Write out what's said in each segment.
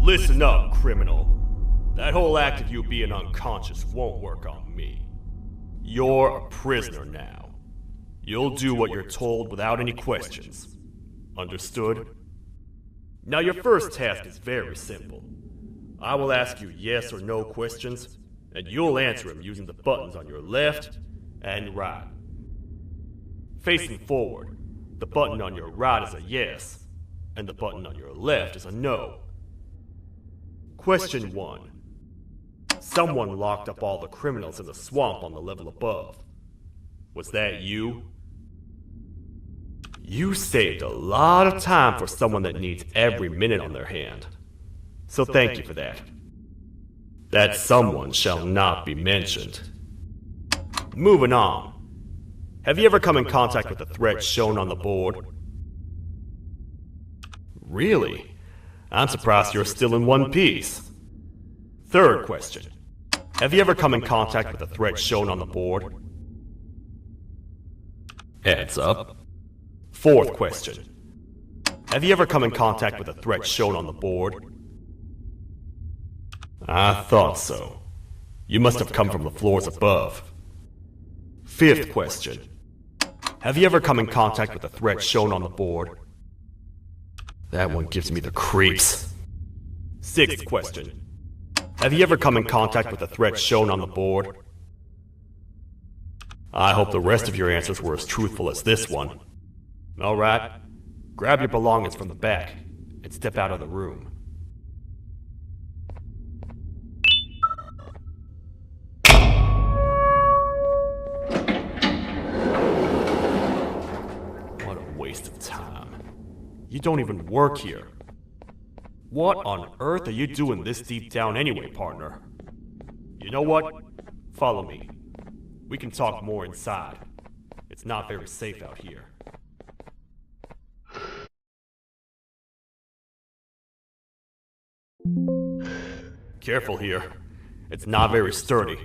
Listen up, criminal. That whole act of you being unconscious won't work on me. You're a prisoner now. You'll do what you're told without any questions. Understood? Now your first task is very simple. I will ask you yes or no questions, and you'll answer them using the buttons on your left and right. Facing forward, the button on your right is a yes, and the button on your left is a no. Question 1. Someone locked up all the criminals in the swamp on the level above. Was that you? You saved a lot of time for someone that needs every minute on their hand. So thank you for that. That someone shall not be mentioned. Moving on. Have you ever come in contact with the threat shown on the board? Really? I'm surprised you're still in one piece. Third question. Have you ever come in contact with the threat shown on the board? Heads up. Fourth question. Have you ever come in contact with the threat shown on the board? I thought so. You must have come from the floors above. Fifth question. Have you ever come in contact with the threat shown on the board? That one gives me the creeps. Sixth question. Have you ever come in contact with the threat shown on the board? I hope the rest of your answers were as truthful as this one. Alright, grab your belongings from the back and step out of the room. What a waste of time. You don't even work here. What on earth are you doing this deep down anyway, partner? You know what? Follow me. We can talk more inside. It's not very safe out here. Careful here. It's not very sturdy.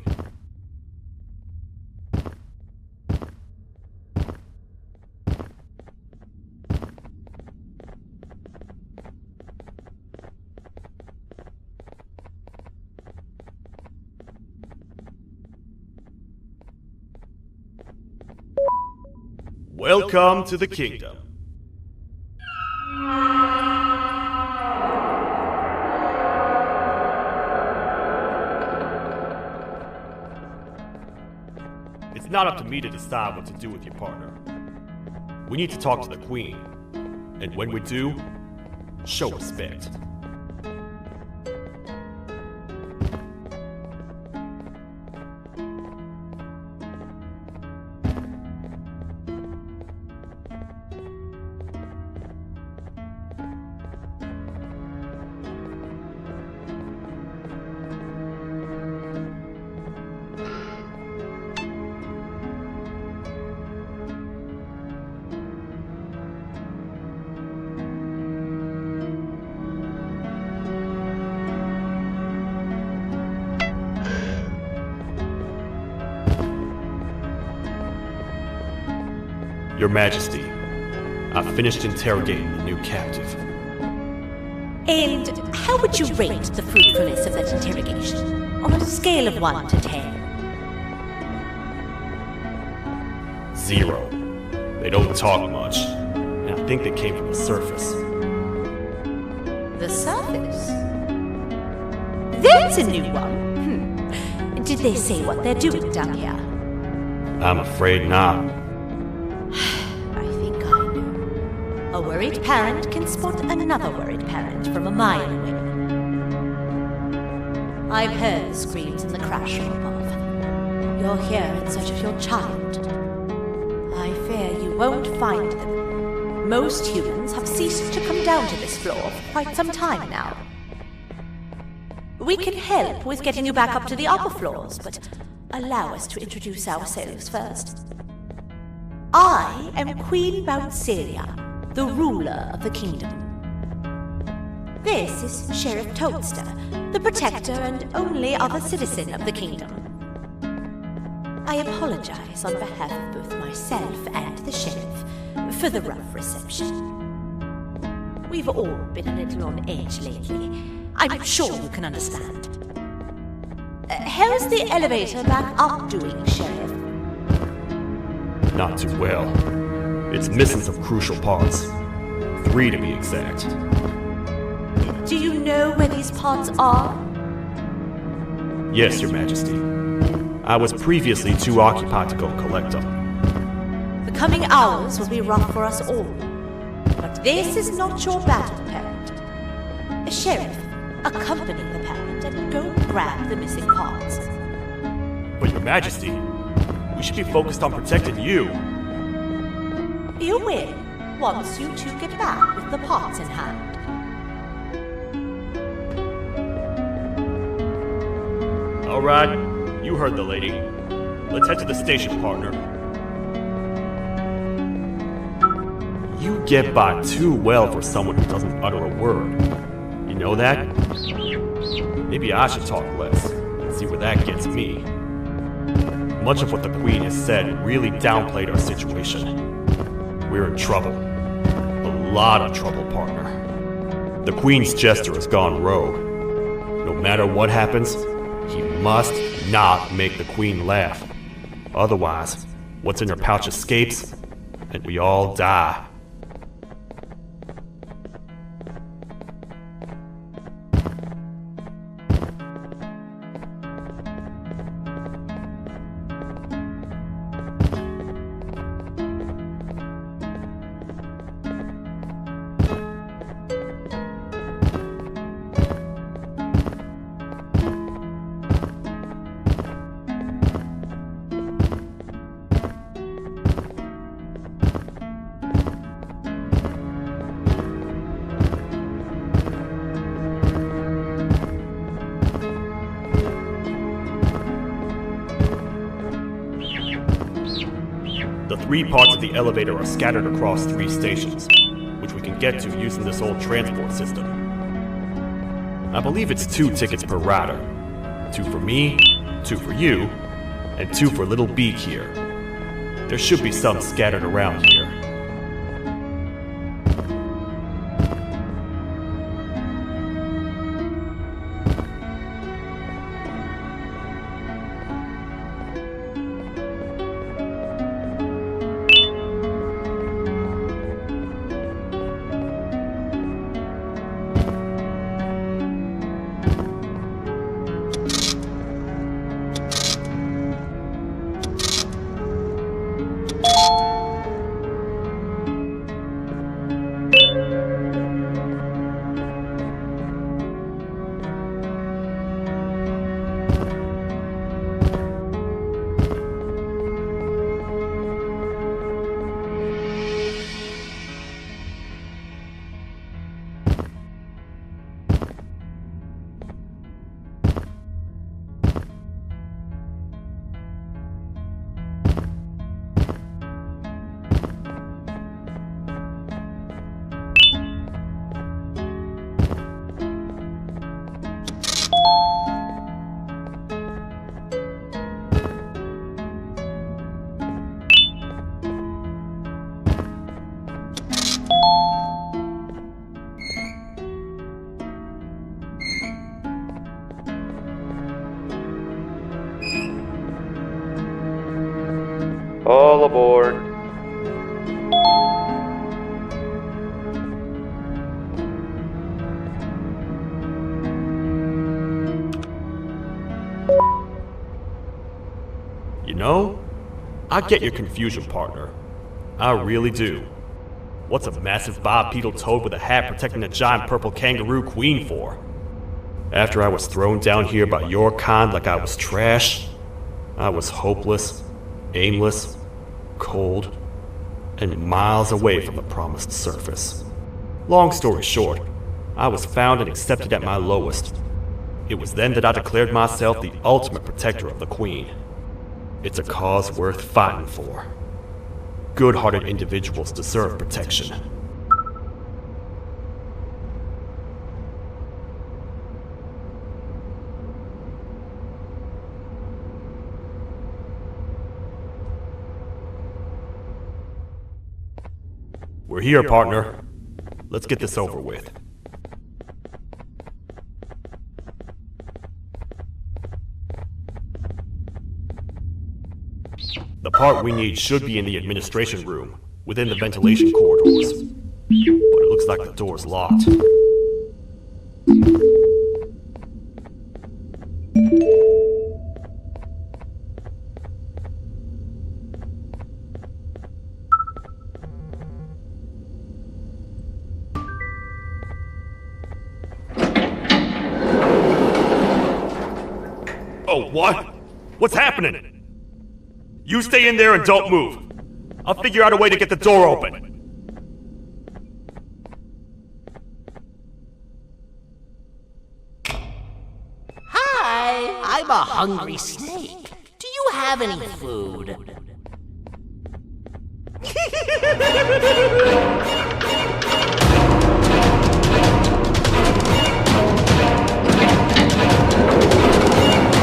Welcome to the kingdom. It's not up to me to decide what to do with your partner. We need to talk to the queen. And when we do, show respect. Your Majesty, I've finished interrogating the new captive. And how would you rate the fruitfulness of that interrogation, on a scale of 1 to 10? 0. They don't talk much, and I think they came from the surface. The surface? That's a new one. Did they say what they're doing down here? I'm afraid not. I think I know. A worried parent can spot another worried parent from a mile away. I've heard the screams and the crash from above. You're here in search of your child. I fear you won't find them. Most humans have ceased to come down to this floor for quite some time now. We can help with getting you back up to the upper floors, but allow us to introduce ourselves first. I am Queen Bouncelia, the ruler of the kingdom. This is Sheriff Toadster, the protector and only other citizen of the kingdom. I apologize on behalf of both myself and the sheriff for the rough reception. We've all been a little on edge lately. I'm sure you can understand. How's the elevator back up doing, Sheriff? Not too well. It's missing some crucial parts. 3 to be exact. Do you know where these parts are? Yes, Your Majesty. I was previously too occupied to go collect them. The coming hours will be rough for us all. But this is not your battle, parent. Sheriff, accompany the parent and go grab the missing parts. But Your Majesty, we should be focused on protecting you. You will, once you two get back with the parts in hand. All right, you heard the lady. Let's head to the station, partner. You get by too well for someone who doesn't utter a word. You know that? Maybe I should talk less and see where that gets me. Much of what the Queen has said really downplayed our situation. We're in trouble. A lot of trouble, partner. The Queen's jester has gone rogue. No matter what happens, he must not make the Queen laugh. Otherwise, what's in her pouch escapes, and we all die. The 3 parts of the elevator are scattered across 3 stations, which we can get to using this old transport system. I believe it's 2 tickets per rider. 2 for me, 2 for you, and 2 for Little Beak here. There should be some scattered around here. All aboard. You know, I get your confusion, partner. I really do. What's a massive bipedal toad with a hat protecting a giant purple kangaroo queen for? After I was thrown down here by your kind like I was trash, I was hopeless, aimless, cold, and miles away from the promised surface. Long story short, I was found and accepted at my lowest. It was then that I declared myself the ultimate protector of the Queen. It's a cause worth fighting for. Good-hearted individuals deserve protection. We're here, partner. Let's get this over with. The part we need should be in the administration room, within the ventilation corridors. But it looks like the door's locked. Oh, what? What's happening? You stay in there and don't move. I'll figure out a way to get the door open. Hi, I'm a hungry snake. Do you have any food?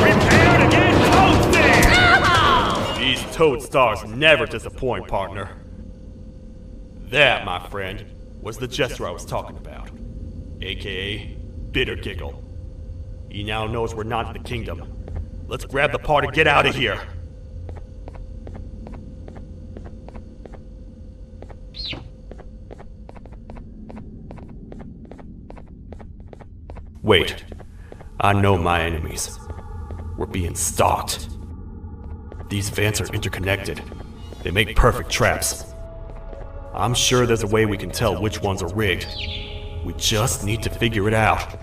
Prepare to get toasted! These toad stars never disappoint, partner. That, my friend, was the jester I was talking about, aka Bitter Giggle. He now knows we're not in the kingdom. Let's grab the part and get out of here. Wait, I know my enemies. We're being stalked. These vents are interconnected. They make perfect traps. I'm sure there's a way we can tell which ones are rigged. We just need to figure it out.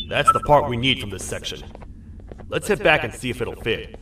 That's the part we need from this section. Let's head back and see if it'll fit.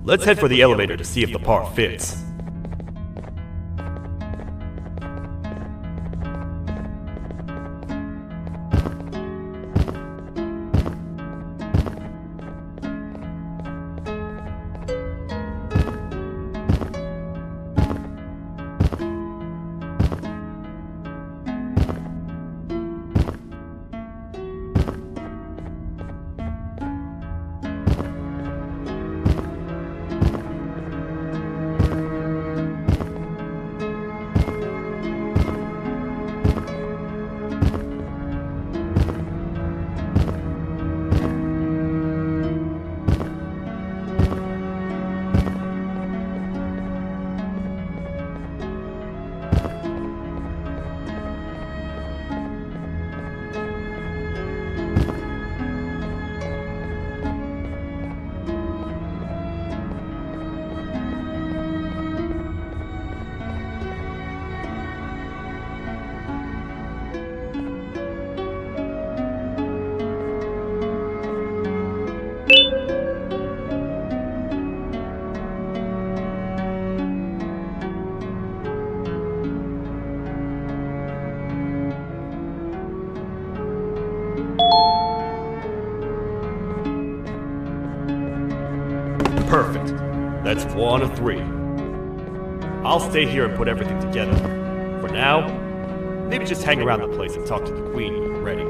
Let's head for the elevator to see if the part fits. Perfect. That's 1 of 3. I'll stay here and put everything together. For now, maybe just hang around the place and talk to the Queen when you're ready.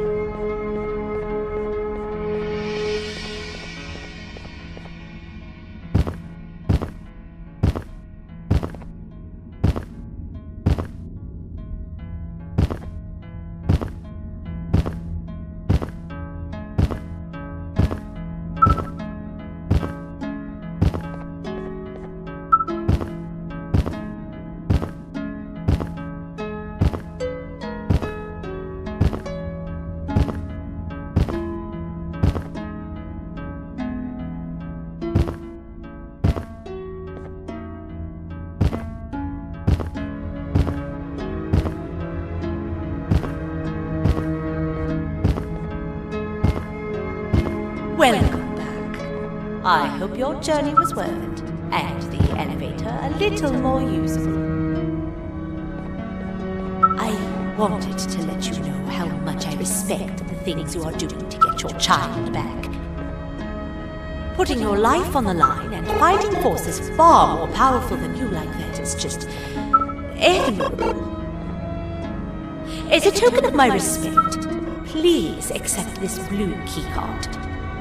Welcome back. I hope your journey was worth it, and the elevator a little more usable. I wanted to let you know how much I respect the things you are doing to get your child back. Putting your life on the line and fighting forces far more powerful than you like that is just admirable. As a token of my respect, please accept this blue keycard.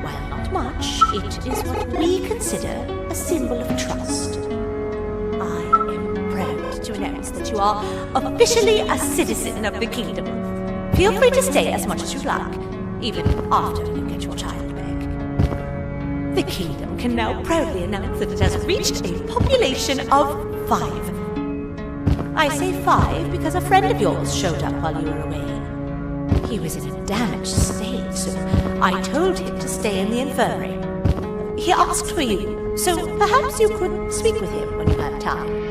While not much, it is what we consider a symbol of trust. I am proud to announce that you are officially a citizen of the kingdom. Feel free to stay as much as you like, even after you get your child back. The kingdom can now proudly announce that it has reached a population of 5. I say 5 because a friend of yours showed up while you were away. He was in a damaged state, so I told him to stay in the infirmary. He asked for you, so perhaps you could speak with him when you have time.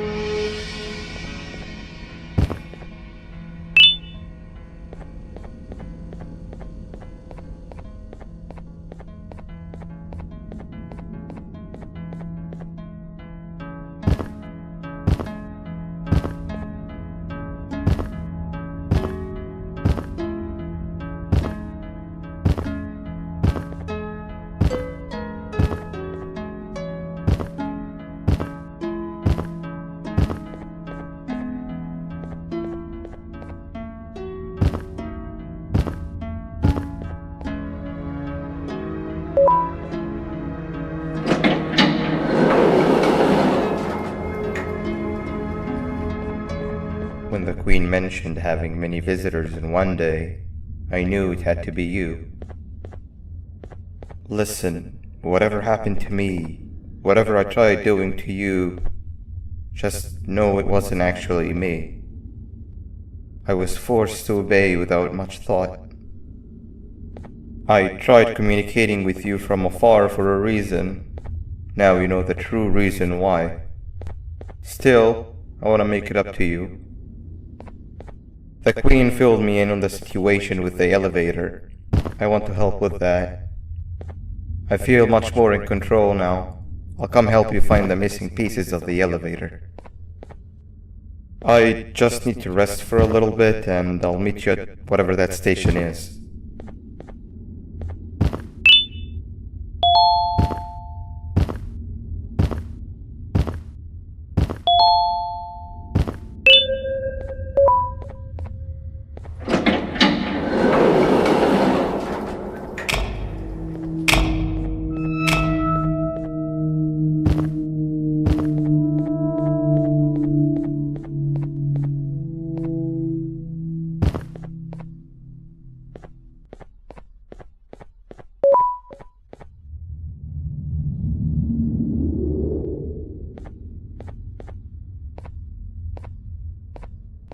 When the Queen mentioned having many visitors in one day, I knew it had to be you. Listen, whatever happened to me, whatever I tried doing to you, just know it wasn't actually me. I was forced to obey without much thought. I tried communicating with you from afar for a reason. Now you know the true reason why. Still, I want to make it up to you. The Queen filled me in on the situation with the elevator. I want to help with that. I feel much more in control now. I'll come help you find the missing pieces of the elevator. I just need to rest for a little bit and I'll meet you at whatever that station is.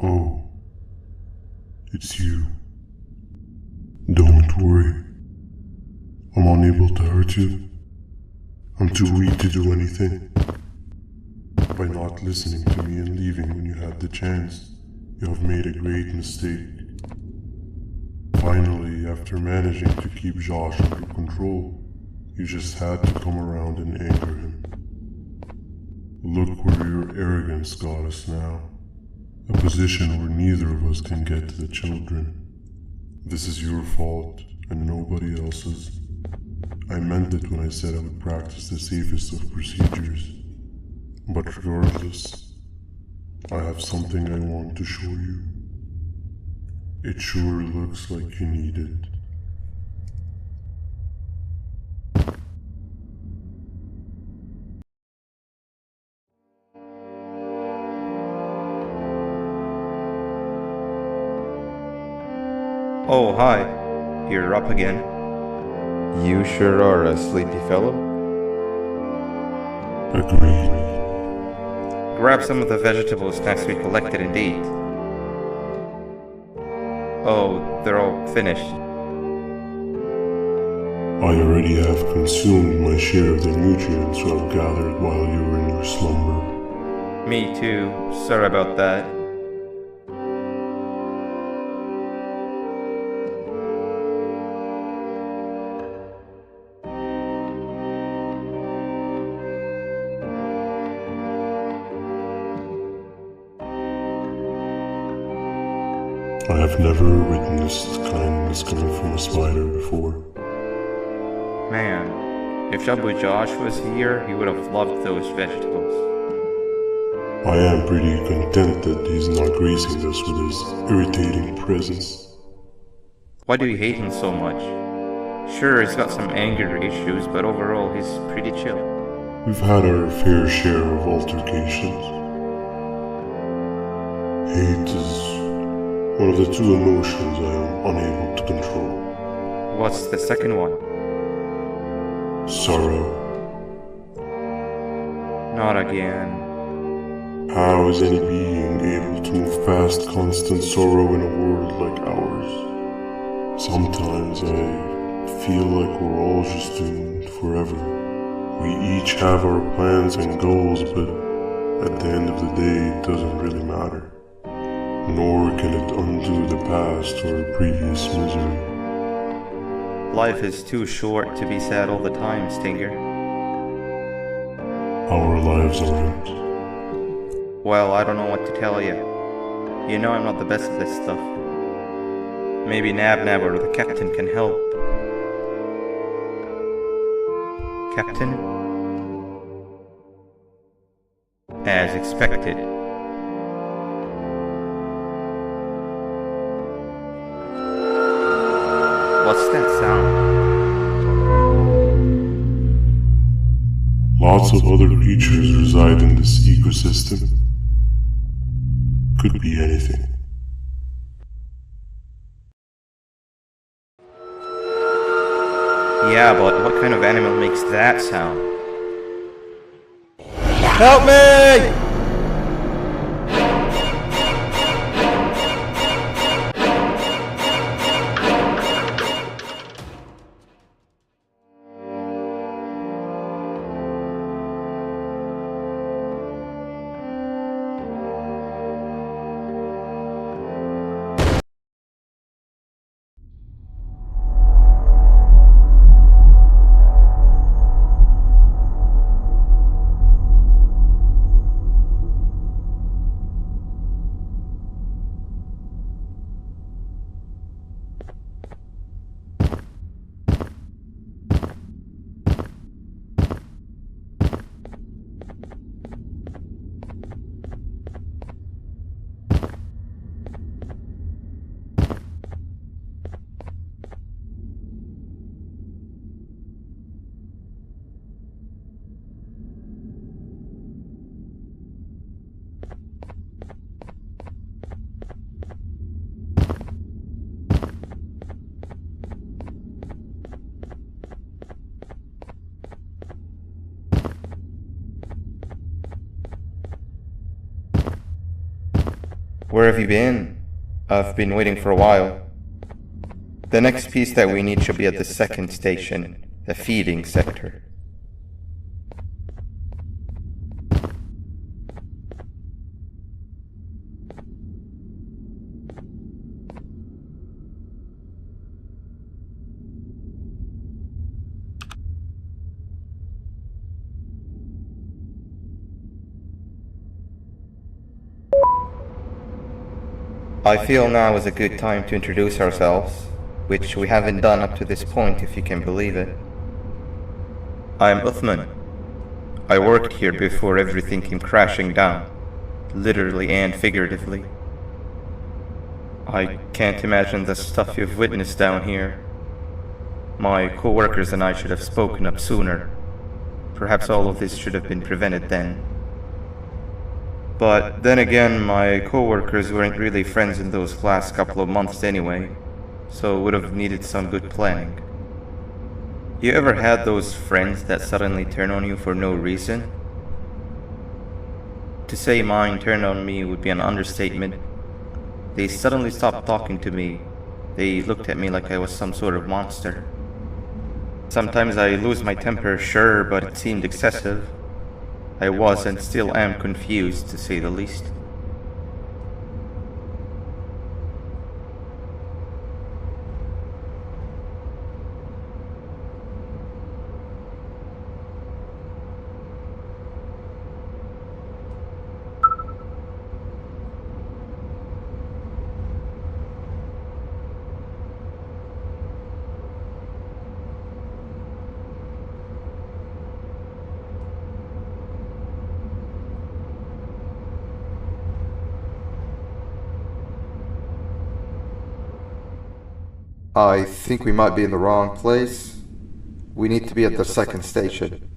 Oh, it's you. Don't worry. I'm unable to hurt you. I'm too weak to do anything. By not listening to me and leaving when you had the chance, you have made a great mistake. Finally, after managing to keep Josh under control, you just had to come around and anger him. Look where your arrogance got us now. A position where neither of us can get to the children. This is your fault, and nobody else's. I meant it when I said I would practice the safest of procedures. But regardless, I have something I want to show you. It sure looks like you need it. Oh, hi. You're up again. You sure are a sleepy fellow. Agreed. Grab some of the vegetable snacks we collected and eat. Oh, they're all finished. I already have consumed my share of the nutrients I've gathered while you were in your slumber. Me too. Sorry about that. I have never witnessed kindness coming from a spider before. Man, if Jabu Josh was here, he would have loved those vegetables. I am pretty content that he's not gracing us with his irritating presence. Why do you hate him so much? Sure, he's got some anger issues, but overall he's pretty chill. We've had our fair share of altercations. Hate is one of the two emotions I am unable to control. What's the second one? Sorrow. Not again. How is any being able to move past constant sorrow in a world like ours? Sometimes I feel like we're all just doomed forever. We each have our plans and goals, but at the end of the day it doesn't really matter. Nor can it undo the past or previous misery. Life is too short to be sad all the time, Stinger. Our lives aren't. Well, I don't know what to tell you. You know I'm not the best at this stuff. Maybe Nab or the captain can help. Captain? As expected. What's that sound? Lots of other creatures reside in this ecosystem. Could be anything. Yeah, but what kind of animal makes that sound? Help me! Where have you been? I've been waiting for a while. The next piece that we need should be at the second station, the feeding sector. I feel now is a good time to introduce ourselves, which we haven't done up to this point, if you can believe it. I'm Uthman. I worked here before everything came crashing down, literally and figuratively. I can't imagine the stuff you've witnessed down here. My co-workers and I should have spoken up sooner. Perhaps all of this should have been prevented then. But then again, my co-workers weren't really friends in those last couple of months anyway, so would have needed some good planning. You ever had those friends that suddenly turn on you for no reason? To say mine turned on me would be an understatement. They suddenly stopped talking to me. They looked at me like I was some sort of monster. Sometimes I lose my temper, sure, but it seemed excessive. I was and still am confused, to say the least. I think we might be in the wrong place. We need to be at the second station.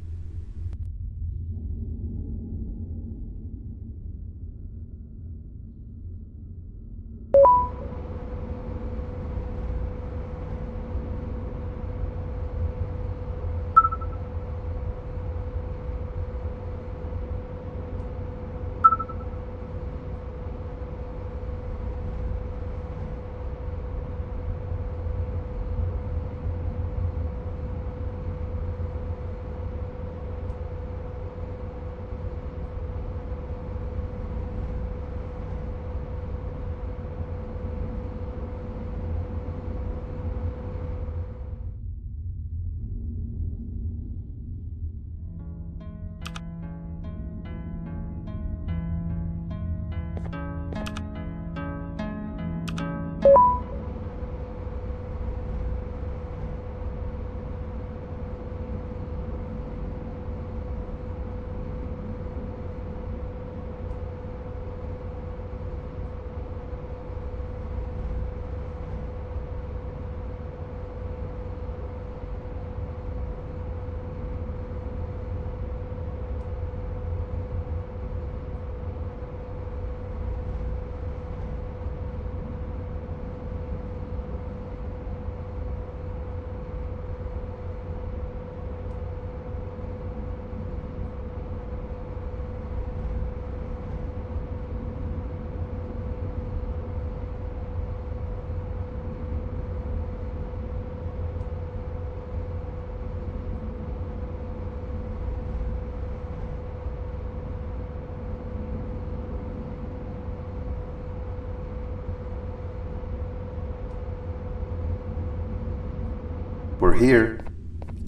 We're here.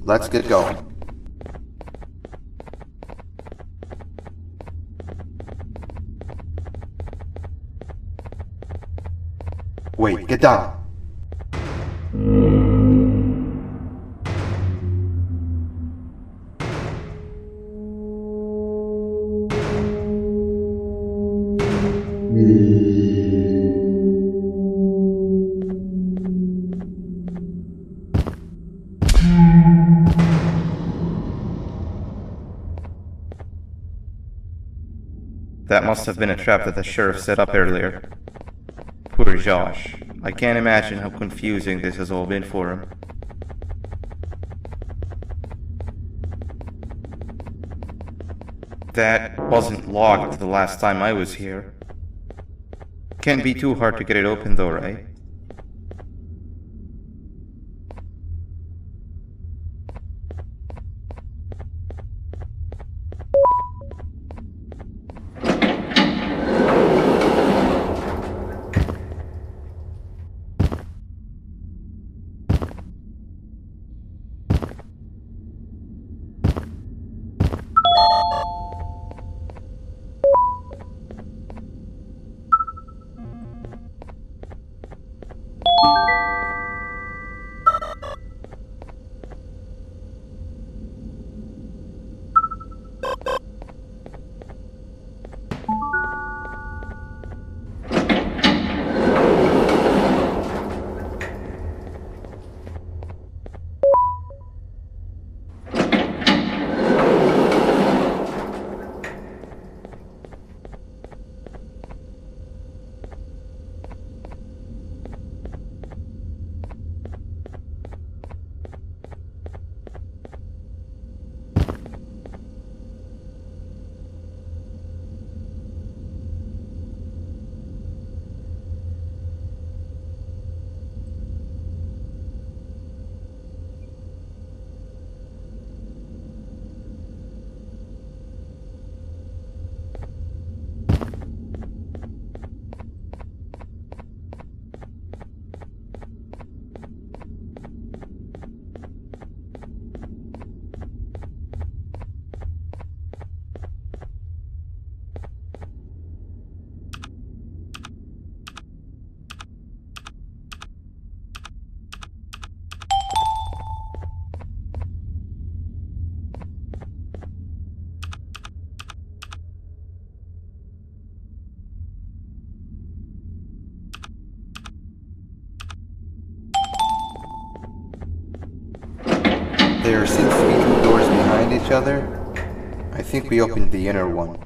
Let's get going. Wait, get down. That must have been a trap that the sheriff set up earlier. Poor Josh. I can't imagine how confusing this has all been for him. That wasn't locked the last time I was here. Can't be too hard to get it open though, right? There seems to be two doors behind each other. I think we opened the inner one.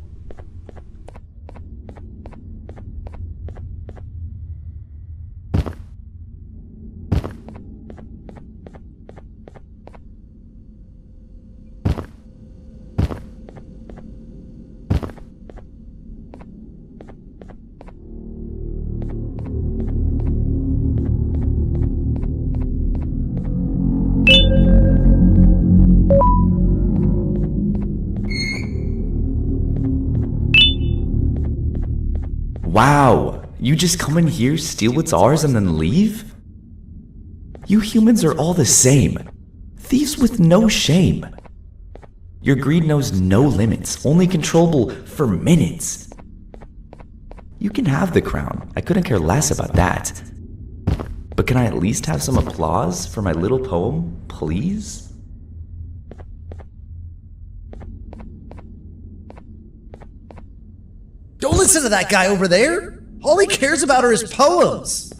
Wow, you just come in here, steal what's ours, and then leave? You humans are all the same. Thieves with no shame. Your greed knows no limits, only controllable for minutes. You can have the crown, I couldn't care less about that. But can I at least have some applause for my little poem, please? Don't listen to that guy over there. All he cares about are his poems.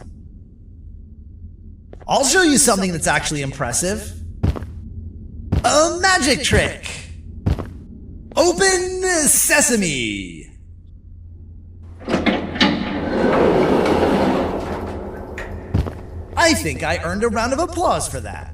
I'll show you something that's actually impressive. A magic trick. Open sesame. I think I earned a round of applause for that.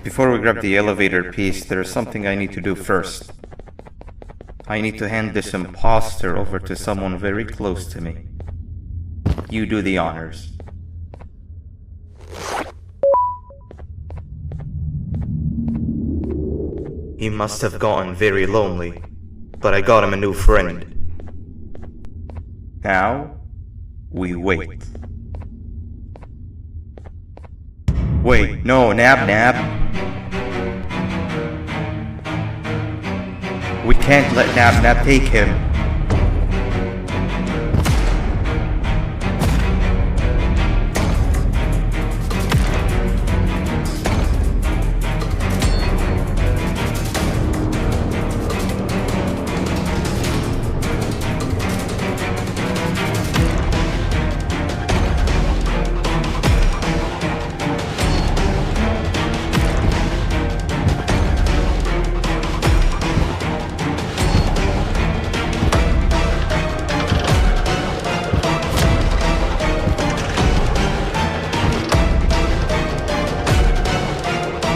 Before we grab the elevator piece, there is something I need to do first. I need to hand this imposter over to someone very close to me. You do the honors. He must have gotten very lonely, but I got him a new friend. Now, we wait. Wait, no, Nab. We can't let Nab take him.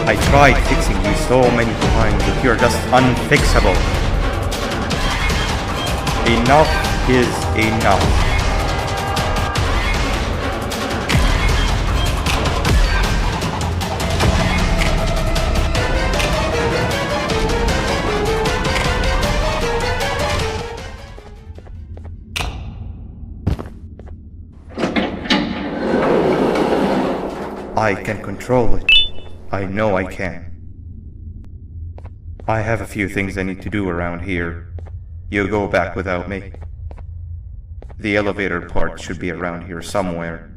I tried fixing you so many times, but you're just unfixable. Enough is enough. I can control it. I know I can. I have a few things I need to do around here. You go back without me. The elevator part should be around here somewhere.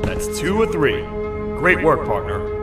That's 2 of 3. Great work, partner.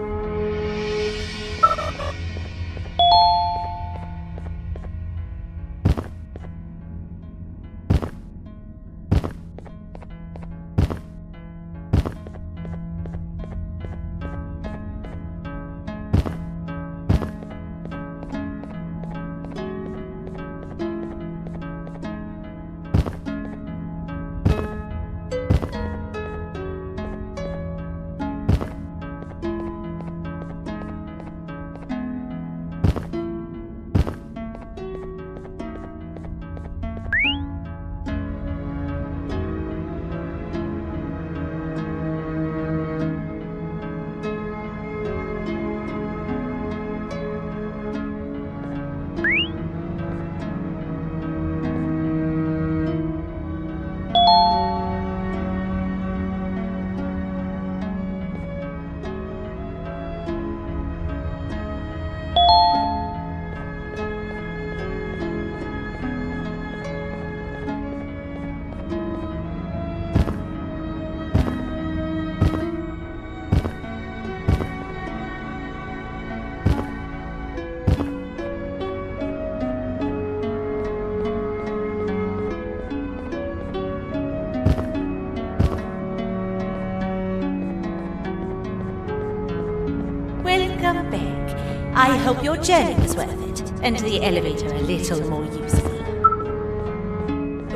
I hope your journey was worth it, and the elevator a little more useful.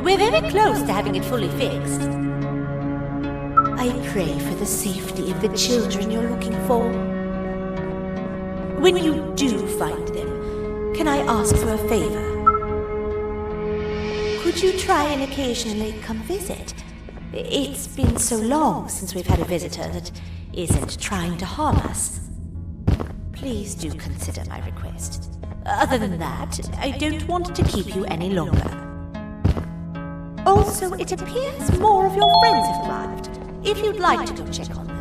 We're very close to having it fully fixed. I pray for the safety of the children you're looking for. When you do find them, can I ask for a favor? Could you try and occasionally come visit? It's been so long since we've had a visitor that isn't trying to harm us. Please do consider my request. Other than that, I don't want to keep you any longer. Also, it appears more of your friends have arrived. If you'd like to go check on them.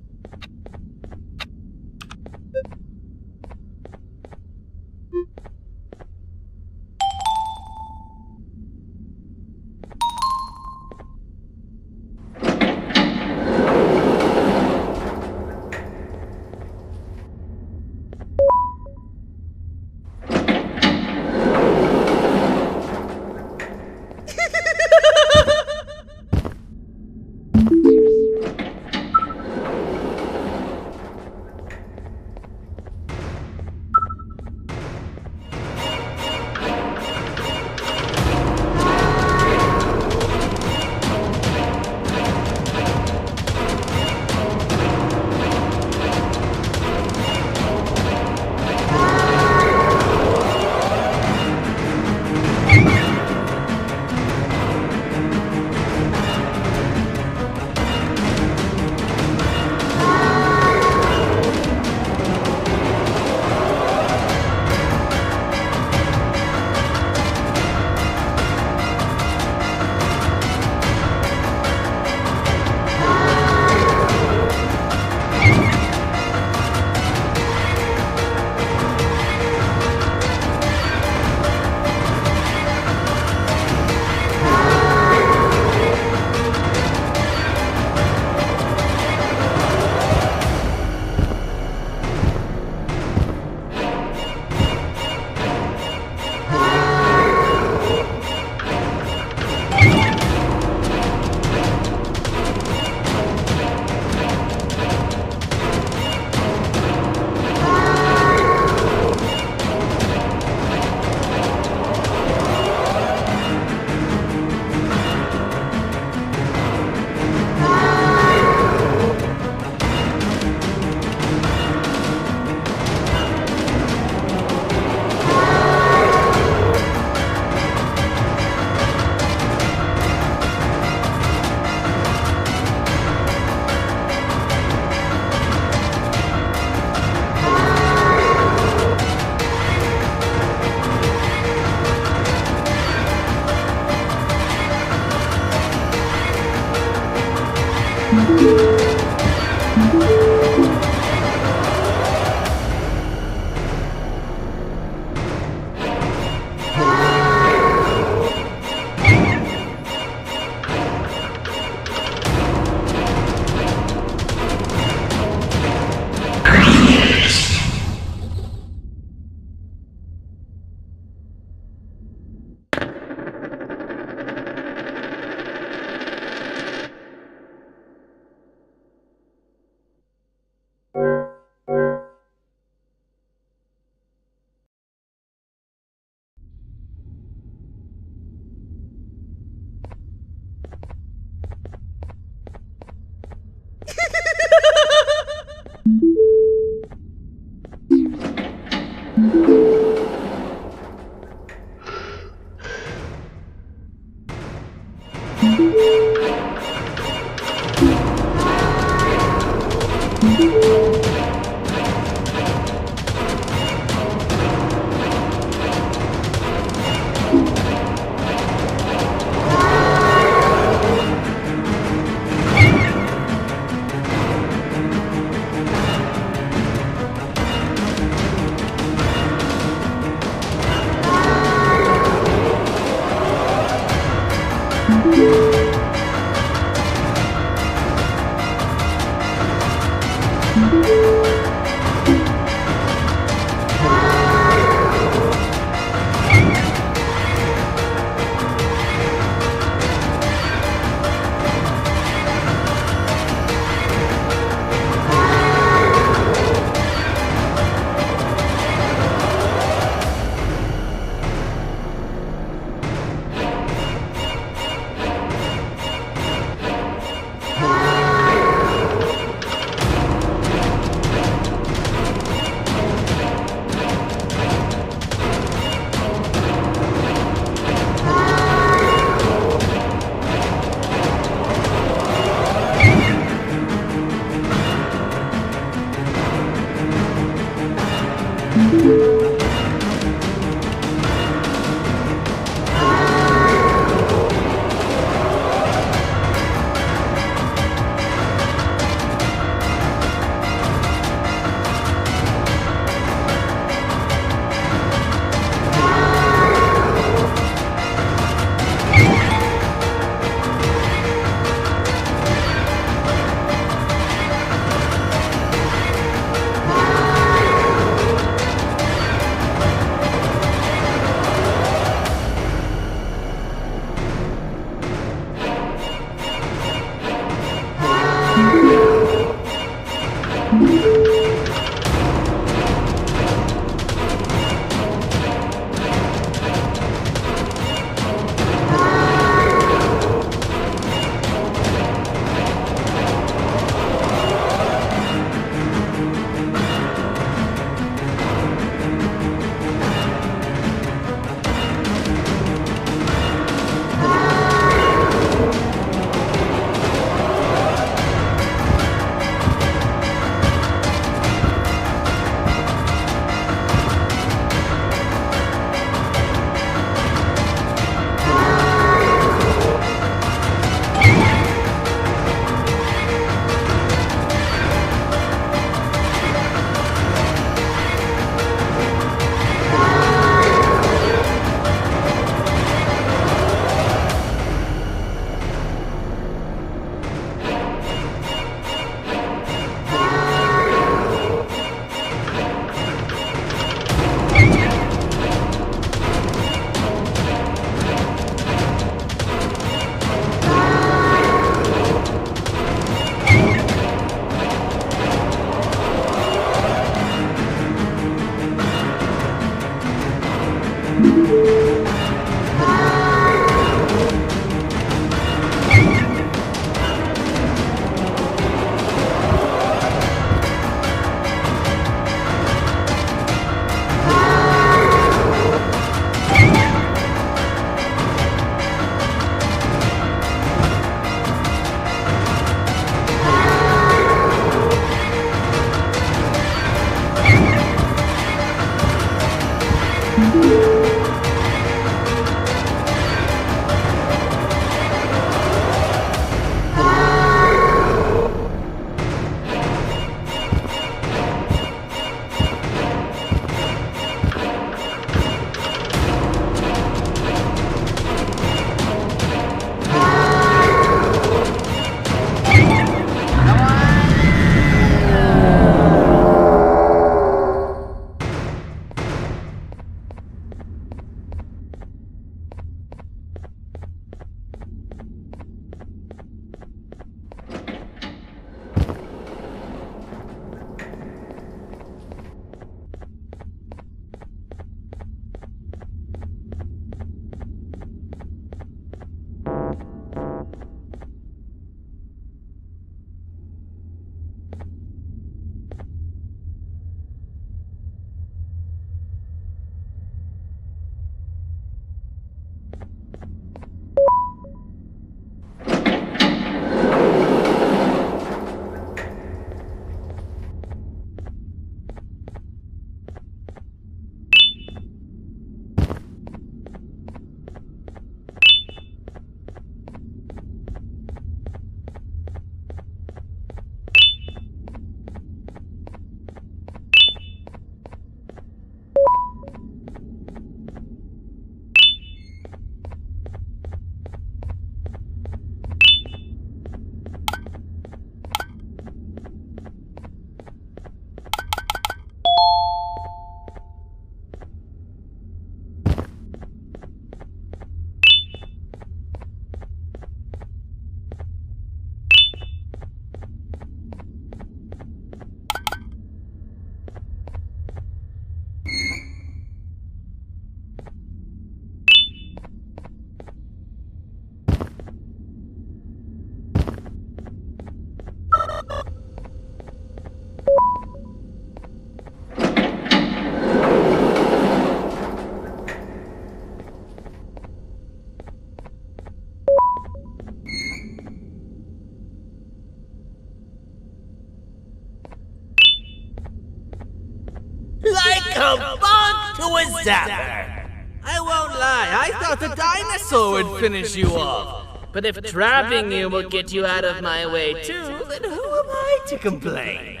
like a bug to a zapper. I won't lie, I thought the dinosaur would finish you off. But if trapping you will get you out of my way too, then who am I to complain?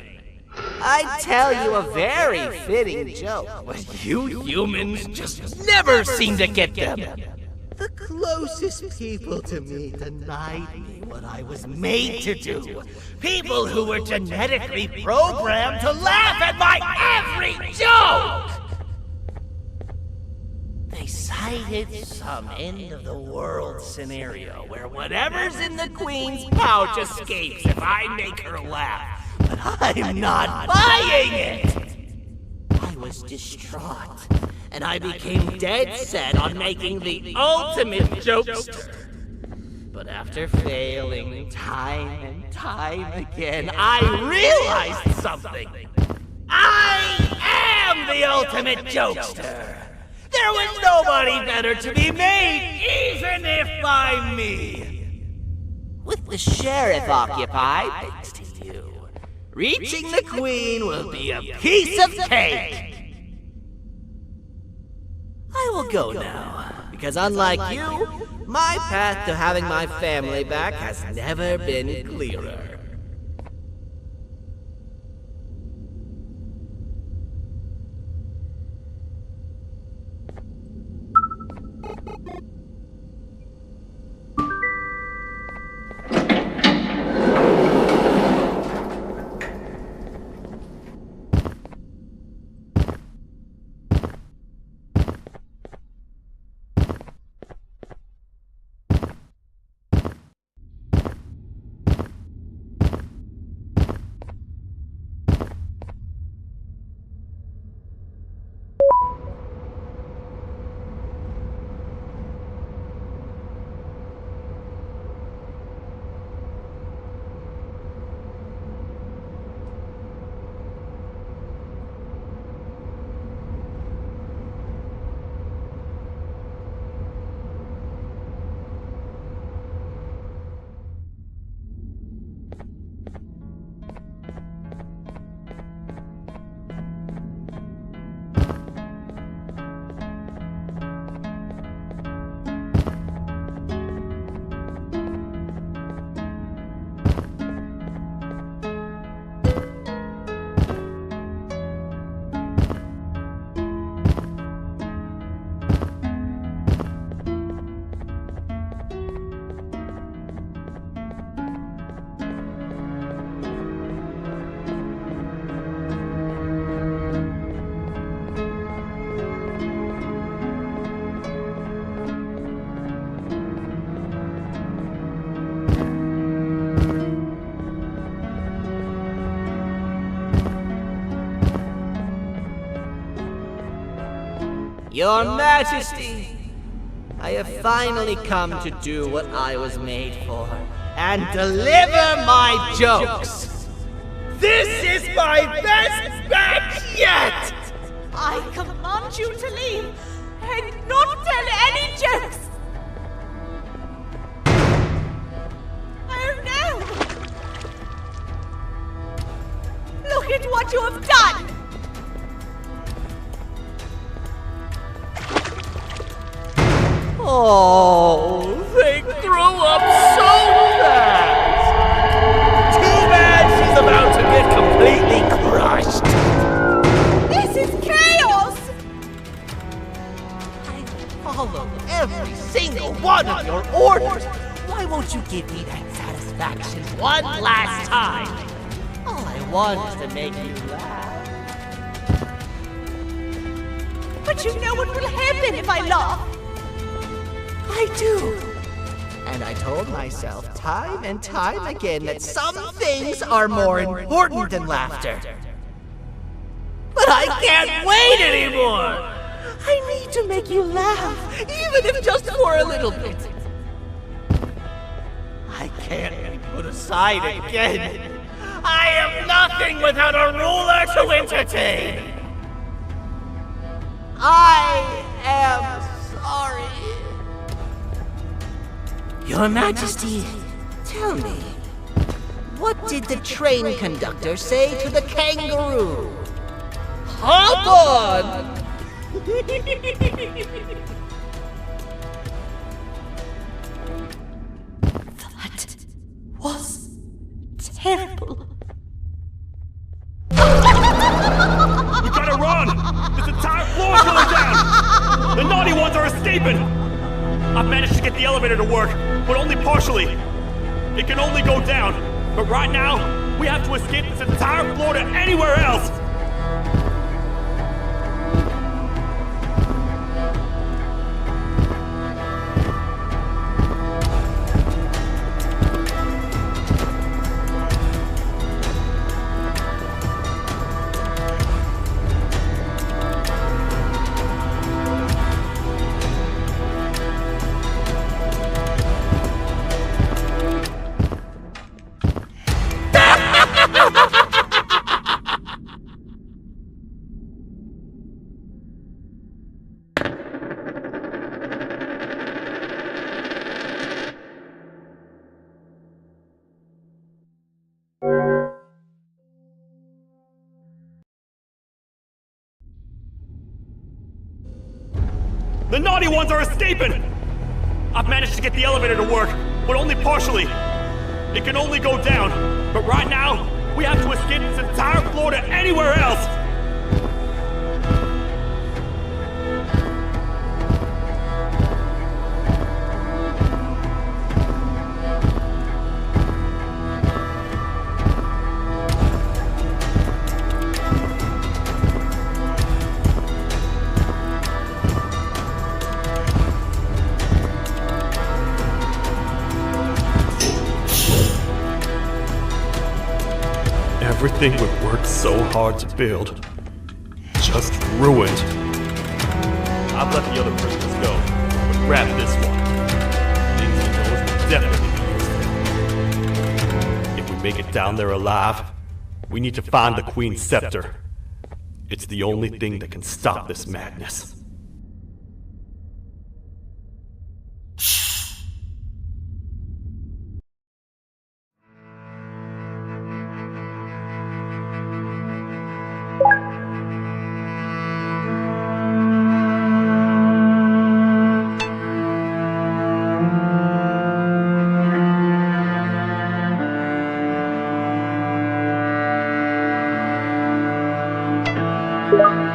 I'd tell you a very fitting joke, but you humans just never seem to get them. The closest people to me denied me what I was made to do. People who were genetically programmed to laugh at my every joke! They cited some end-of-the-world scenario where whatever's in the Queen's pouch escapes if I make her laugh. But I'm not buying it! I was distraught, and I became dead set on making the ultimate jokester. But after failing time and time again, I realized something. I am the ultimate jokester! There was nobody better to be made, even if by me! With the sheriff occupied, thanks to you, reaching the Queen will be a piece of cake! I will go now, because unlike you, my path to having my family back has never been clearer. Your Majesty, I have finally come to do what I was made for, and deliver my jokes! This is my best batch yet! I command you to leave and not tell any jokes! Oh no! Look at what you have done! Oh, they grew up so fast! Too bad she's about to get completely crushed! This is chaos! I follow every single one of your orders! Why won't you give me that satisfaction one last time? All I want is to make you laugh. But you know what will happen if I laugh! I do. And I told myself time and time again that some things are more important than laughter. But I can't wait anymore! I need to make you laugh, even if just for a little bit. I can't be put aside again. I am nothing without a ruler to entertain. I am sorry. Your Majesty, tell me, what did the train conductor say to the kangaroo? Hop on! That was terrible. We gotta run! This entire floor is going down! The naughty ones are escaping! I've managed to get the elevator to work, but only partially. It can only go down, but right now, we have to escape this entire floor to anywhere else! The naughty ones are escaping! I've managed to get the elevator to work, but only partially. It can only go down, but right now, we have to escape this entire floor to anywhere else! Everything we've worked so hard to build, just ruined. I've let the other prisoners go, but grab this one. Things he knows will definitely be useful. If we make it down there alive, we need to find the Queen's scepter. It's the only thing that can stop this madness. What?